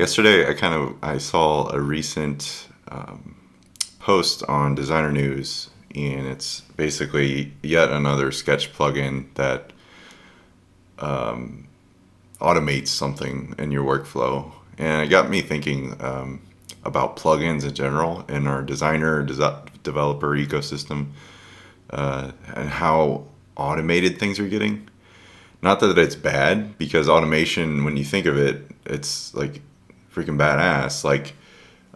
Yesterday, I saw a recent post on Designer News, and it's basically yet another Sketch plugin that automates something in your workflow, and it got me thinking about plugins in general in our developer ecosystem, and how automated things are getting. Not that it's bad, because automation, when you think of it, it's like freaking badass. Like,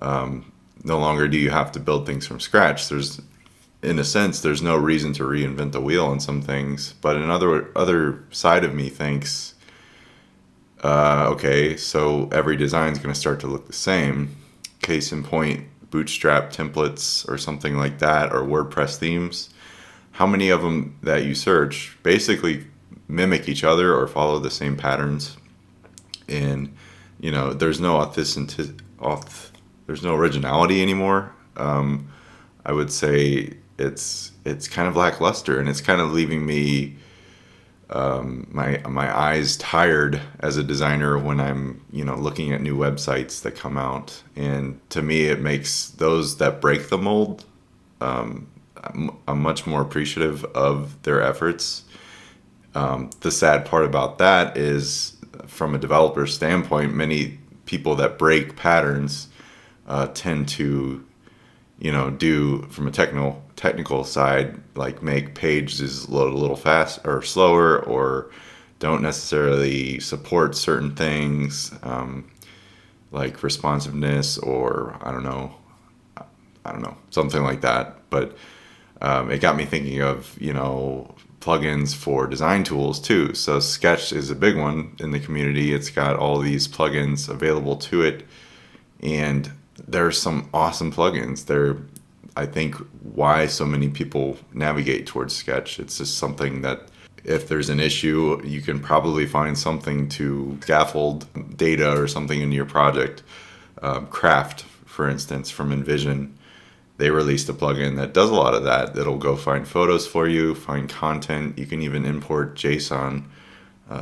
no longer do you have to build things from scratch. In a sense, there's no reason to reinvent the wheel on some things. But another other side of me thinks, okay, so every design is going to start to look the same. Case in point, Bootstrap templates or something like that, or WordPress themes. How many of them that you search basically mimic each other or follow the same patterns? And there's no there's no originality anymore. I would say it's kind of lackluster, and it's kind of leaving me my eyes tired as a designer when I'm looking at new websites that come out. And to me, it makes those that break the mold, I'm much more appreciative of their efforts. The sad part about that is, from a developer standpoint, many people that break patterns tend to, do from a technical side, like make pages load a little fast or slower, or don't necessarily support certain things, like responsiveness, or I don't know, something like that. But it got me thinking of, plugins for design tools too. So Sketch is a big one in the community. It's got all these plugins available to it, and there's some awesome plugins. They're, I think, why so many people navigate towards Sketch. It's just something that, if there's an issue, you can probably find something to scaffold data or something into your project. Craft, for instance, from Envision, they released a plugin that does a lot of that. It'll go find photos for you, find content. You can even import JSON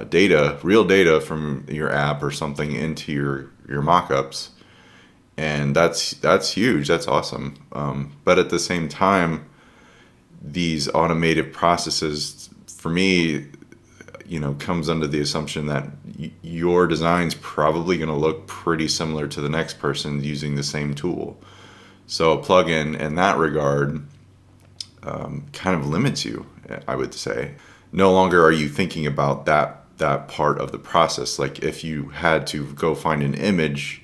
data, real data from your app or something, into your mockups. And that's huge. That's awesome. But at the same time, these automated processes, for me, comes under the assumption that your design's probably going to look pretty similar to the next person using the same tool. So a plugin in that regard kind of limits you, I would say. No longer are you thinking about that part of the process. Like, if you had to go find an image,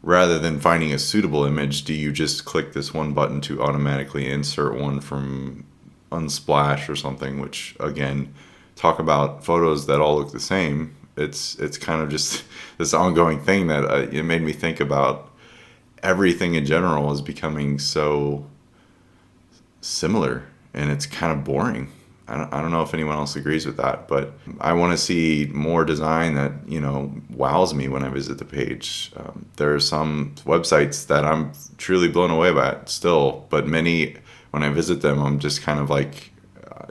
rather than finding a suitable image, do you just click this one button to automatically insert one from Unsplash or something? Which, again, talk about photos that all look the same. It's kind of just this ongoing thing that it made me think about. Everything in general is becoming so similar, and it's kind of boring. I don't know if anyone else agrees with that, but I want to see more design that, wows me when I visit the page. There are some websites that I'm truly blown away by still, but many, when I visit them, I'm just kind of like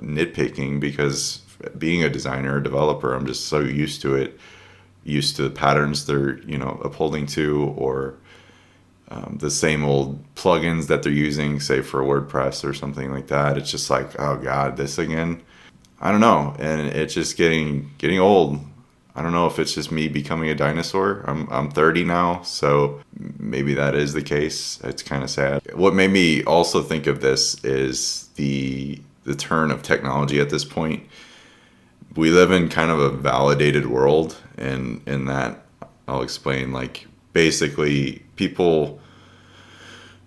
nitpicking, because being a designer, a developer, I'm just so used to it, used to the patterns they're, upholding to, or the same old plugins that they're using, say for WordPress or something like that. It's just like, oh God, this again. I don't know, and it's just getting old. I don't know if it's just me becoming a dinosaur. I'm 30 now, so maybe that is the case. It's kind of sad. What made me also think of this is the turn of technology at this point. We live in kind of a validated world, and in that, I'll explain. Like, basically, people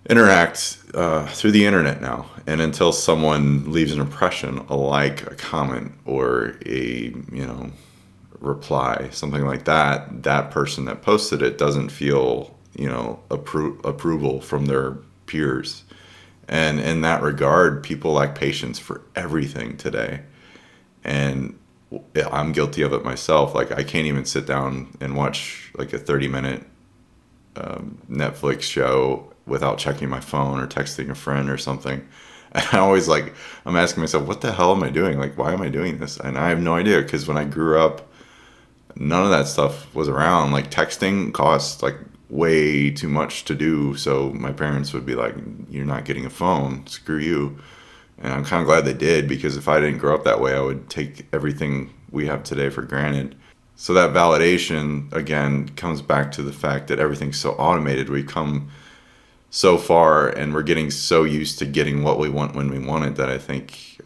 interact through the internet now, and until someone leaves an impression, a like, a comment, or a reply, something like that, that person that posted it doesn't feel approval from their peers. And in that regard, people lack patience for everything today, and I'm guilty of it myself. Like, I can't even sit down and watch like a 30-minute Netflix show without checking my phone or texting a friend or something. And I'm asking myself, what the hell am I doing? Like, why am I doing this? And I have no idea, because when I grew up, none of that stuff was around. Like texting costs like way too much to do. So my parents would be like, "You're not getting a phone. Screw you." And I'm kind of glad they did, because if I didn't grow up that way, I would take everything we have today for granted. So that validation again comes back to the fact that everything's so automated. We come so far, and we're getting so used to getting what we want when we want it, that I think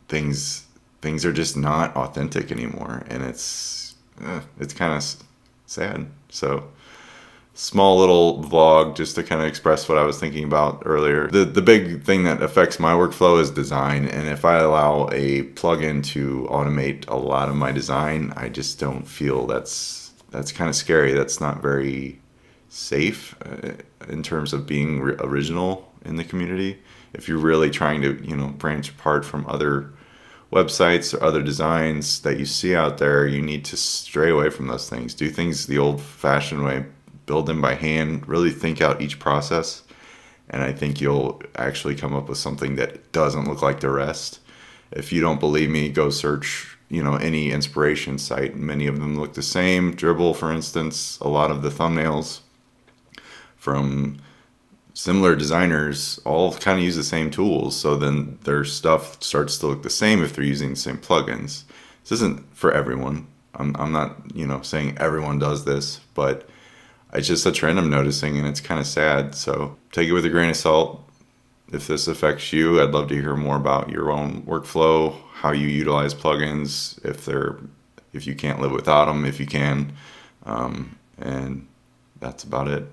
things things are just not authentic anymore, and it's kind of sad. So small little vlog just to kind of express what I was thinking about earlier. The big thing that affects my workflow is design, and if I allow a plugin to automate a lot of my design, I just don't feel that's kind of scary. That's not very safe in terms of being original in the community. If you're really trying to, branch apart from other websites or other designs that you see out there, you need to stray away from those things. Do things the old-fashioned way. Build them by hand. Really think out each process, and I think you'll actually come up with something that doesn't look like the rest. If you don't believe me, go search any inspiration site. Many of them look the same. Dribble, for instance, a lot of the thumbnails from similar designers all kind of use the same tools, so then their stuff starts to look the same if they're using the same plugins. This isn't for everyone. I'm not saying everyone does this, but it's just a trend I'm noticing, and it's kind of sad. So take it with a grain of salt. If this affects you, I'd love to hear more about your own workflow, how you utilize plugins, if you can't live without them, if you can, and that's about it.